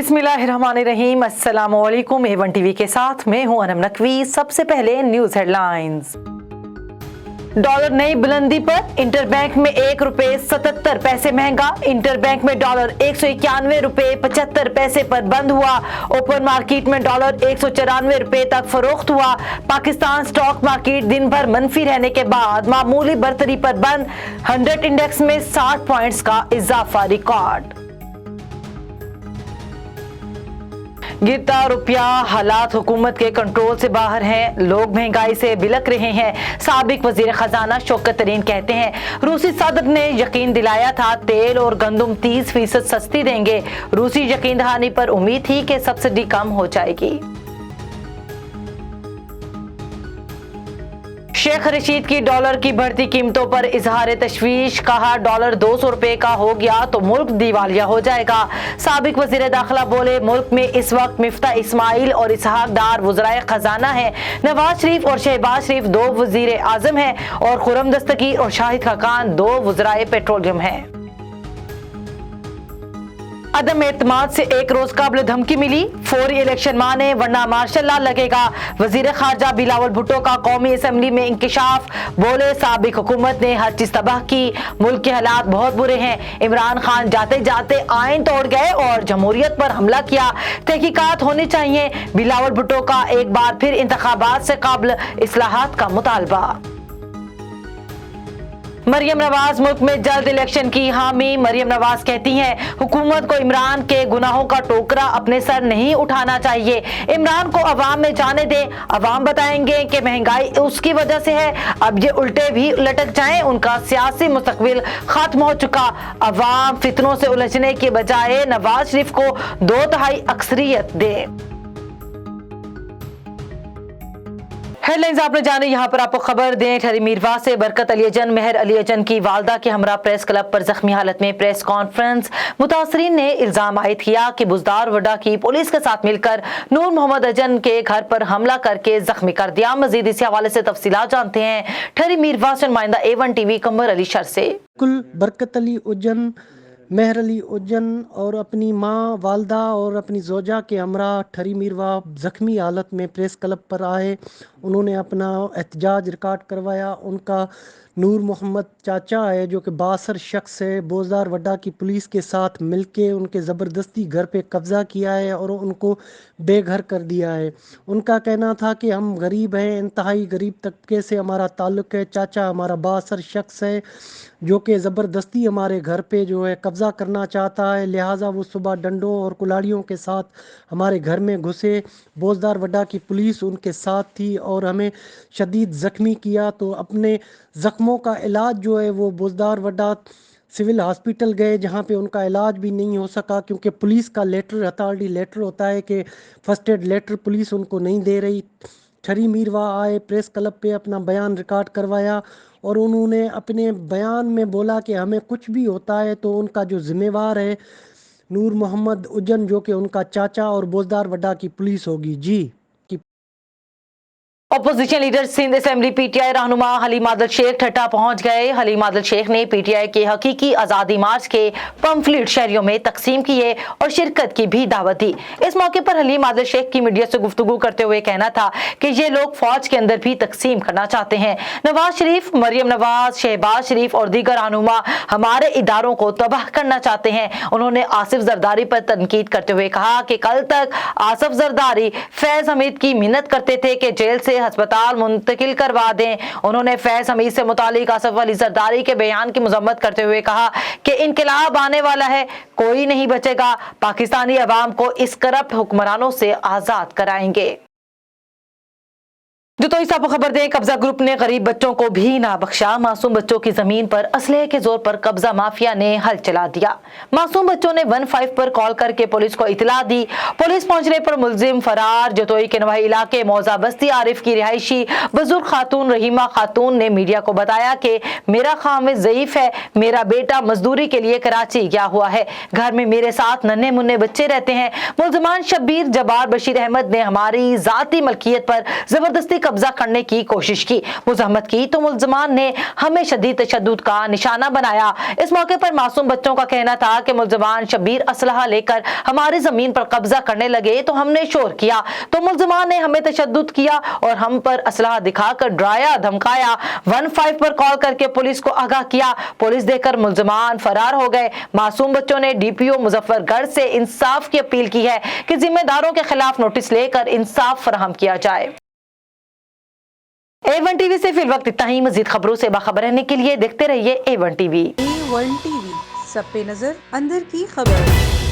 बिस्मिल्लाहिर्रहमानिर्रहीम। अस्सलाम वालेकुम। A1 टीवी के साथ मैं हूं अनम नकवी। सबसे पहले न्यूज हेडलाइंस। डॉलर नई बुलंदी पर, इंटरबैंक में ₹1.77 महंगा। इंटरबैंक में डॉलर ₹191.75 पर बंद हुआ। ओपन मार्केट में डॉलर ₹194 तक फरोख्त हुआ। पाकिस्तान स्टॉक मार्केट दिन भर मनफी रहने के बाद मामूली बरतरी पर बंद। 100 इंडेक्स में 60 पॉइंट्स का इजाफा रिकॉर्ड। गिरता रुपया, हालात हुकूमत के कंट्रोल से बाहर हैं, लोग महंगाई से बिलक रहे हैं। साबिक वजीर खजाना शौकत तरीन कहते हैं, रूसी सदर ने यकीन दिलाया था तेल और गंदम 30% सस्ती देंगे। रूसी यकीन दहानी पर उम्मीद थी कि सब्सिडी कम हो जाएगी। शेख रशीद की डॉलर की बढ़ती कीमतों पर इजहार तशवीश, कहा डॉलर ₹200 का हो गया तो मुल्क दिवालिया हो जाएगा। साबिक वजीर दाखिला बोले, मुल्क में इस वक्त मिफ्ता इस्माइल और इसहाक डार वज़राए खजाना है। नवाज शरीफ और शहबाज शरीफ 2 वजीर आजम हैं और खुर्रम दस्तगीर और शाहिद खाकान 2 वज़राए पेट्रोलियम हैं। अदम एतमाद से एक रोज काबिल धमकी मिली, फौरी इलेक्शन माने वरना मार्शल लॉ लगेगा। वजीर खारजा बिलावल भुट्टो का कौमी असम्बली में इंकिशाफ, बोले साबिक हुकूमत ने हर चीज तबाह की, मुल्क के हालात बहुत बुरे हैं। इमरान खान जाते जाते आइन तोड़ गए और जमहूरियत पर हमला किया, तहकीकात होनी चाहिए। बिलावल भुट्टो का एक बार फिर इंतखाबात से काबिल इस्लाहात का मुतालबा। मरियम नवाज मुल्क में जल्द इलेक्शन की हामी। मरियम नवाज कहती हैं, हुकूमत को इमरान के गुनाहों का टोकरा अपने सर नहीं उठाना चाहिए। इमरान को अवाम में जाने दें, अवाम बताएंगे कि महंगाई उसकी वजह से है। अब ये उल्टे भी लटक जाएं, उनका सियासी मुस्तकबिल खत्म हो चुका। अवाम फितनों से उलझने के बजाय नवाज शरीफ को 2/3 अक्सरियत दे। हेडलाइंस आपने जाने, यहाँ पर आपको खबर दें, ठहरी मीरवा से बरकत अली अजन, मेहर अली अजन की वालदा के हमरा प्रेस क्लब पर जख्मी हालत में प्रेस कॉन्फ्रेंस। मुतासरीन ने इल्जाम आयद किया कि बुजदार वडा की पुलिस के साथ मिलकर नूर मोहम्मद अजन के घर पर हमला करके जख्मी कर दिया। मजीद इसी हवाले से तफसीलात जानते हैं ठहरी मीरवा से नुमाइंदा A1 टीवी कमर अली शर से। कुल बरकत अली उज्जन, मेहर अली उज्जन और अपनी माँ वालदा और अपनी जोजा के हमरा ठरी मीरवा ज़ख्मी हालत में प्रेस क्लब पर आए। उन्होंने अपना एहतजाज रिकॉर्ड करवाया। उनका नूर मोहम्मद चाचा है जो कि बासर शख्स है, बोजदार वड्डा की पुलिस के साथ मिलके उनके ज़बरदस्ती घर पे कब्ज़ा किया है और उनको बेघर कर दिया है। उनका कहना था कि हम गरीब हैं, इंतहाई गरीब तबके से हमारा ताल्लुक़ है। चाचा हमारा बासर शख्स है जो कि ज़बरदस्ती हमारे घर पे जो है कब्ज़ा करना चाहता है, लिहाजा वो सुबह डंडों और कुलाड़ियों के साथ हमारे घर में घुसे। बोजदार वड्डा की पुलिस उनके साथ थी और हमें शदीद ज़ख्मी किया। तो अपने ज़ख्मों का इलाज जो है वो बोजदार वड्डा सिविल हॉस्पिटल गए, जहाँ पे उनका इलाज भी नहीं हो सका क्योंकि पुलिस का लेटर, अथॉरिटी लेटर होता है कि फर्स्ट एड लेटर पुलिस उनको नहीं दे रही। ठरी मीरवा आए, प्रेस क्लब पे अपना बयान रिकॉर्ड करवाया और उन्होंने अपने बयान में बोला कि हमें कुछ भी होता है तो उनका जो ज़िम्मेवार है नूर मोहम्मद उज्जन जो कि उनका चाचा और बोजदार वड्डा की पुलिस होगी। जी। Opposition leader Sindh assembly PTI रहनुमा हलीम आदिल शेख ठट्टा पहुंच गए। हलीम आदिल शेख ने PTI के हकीकी आज़ादी मार्च के पंफलेट शहरियों में तकसीम किए और शिरकत की भी दावत दी। इस मौके पर हलीम आदिल शेख की मीडिया से गुफ्तगू करते हुए कहना था कि ये लोग फौज के अंदर भी तकसीम करना चाहते हैं। नवाज शरीफ, मरियम नवाज, शहबाज शरीफ और दीगर रहनुमा हमारे इदारों को तबाह करना चाहते हैं। उन्होंने आसिफ जरदारी पर तनकीद करते हुए कहा कि कल तक आसिफ जरदारी फैज हमीद की मिन्नत करते थे कि जेल से अस्पताल मुंतकिल करवा दें। उन्होंने फैज हमीद से मुतालिक आसिफ अली जरदारी के बयान की मजम्मत करते हुए कहा कि इनकलाब आने वाला है, कोई नहीं बचेगा, पाकिस्तानी अवाम को इस करप्ट हुक्मरानों से आजाद कराएंगे। तो इस आपको खबर दें, कब्जा ग्रुप ने गरीब बच्चों को भी ना बख्शा। मासूम बच्चों की जमीन पर असलहे के जोर पर कब्जा माफिया ने हल चला दिया। मासूम बच्चों ने 15 पर कॉल करके पुलिस को इतला दी। पुलिस पहुंचने पर मुलजिम फरार। जतोई के नवाही इलाके मौजा बस्ती आरिफ की रिहायशी बुजुर्ग खातून रहीमा खातून ने मीडिया को बताया कि मेरा खामिद ज़ईफ है, मेरा बेटा मजदूरी के लिए कराची गया हुआ है, घर में मेरे साथ नन्हे मुन्ने बच्चे रहते हैं। मुलजमान शब्बीर जब्बार बशीर अहमद ने हमारी जाती मलकियत पर जबरदस्ती कब्जा करने की कोशिश की, मुज़ाहमत की तो मुल्ज़िमान ने हमें शदीद तशद्दुद का निशाना बनाया। इस मौके पर मासूम बच्चों का कहना था कि मुल्ज़िमान शब्बीर असलहा लेकर हमारी जमीन पर कब्जा करने लगे तो हमने शोर किया तो मुल्ज़िमान ने हमें तशद्दुद किया और हम पर असलहा दिखाकर डराया धमकाया। 15 पर कॉल करके पुलिस को आगाह किया। पुलिस देकर मुल्ज़िमान फरार हो गए। मासूम बच्चों ने डीपीओ मुजफ्फरगढ़ से इंसाफ की अपील की है कि जिम्मेदारों के खिलाफ नोटिस लेकर इंसाफ फराहम किया जाए। A1 टीवी से फिल वक्त इतना ही। मजीद खबरों से बाखबर रहने के लिए देखते रहिए A1 टीवी। A1 टीवी, सब पे नजर, अंदर की खबर।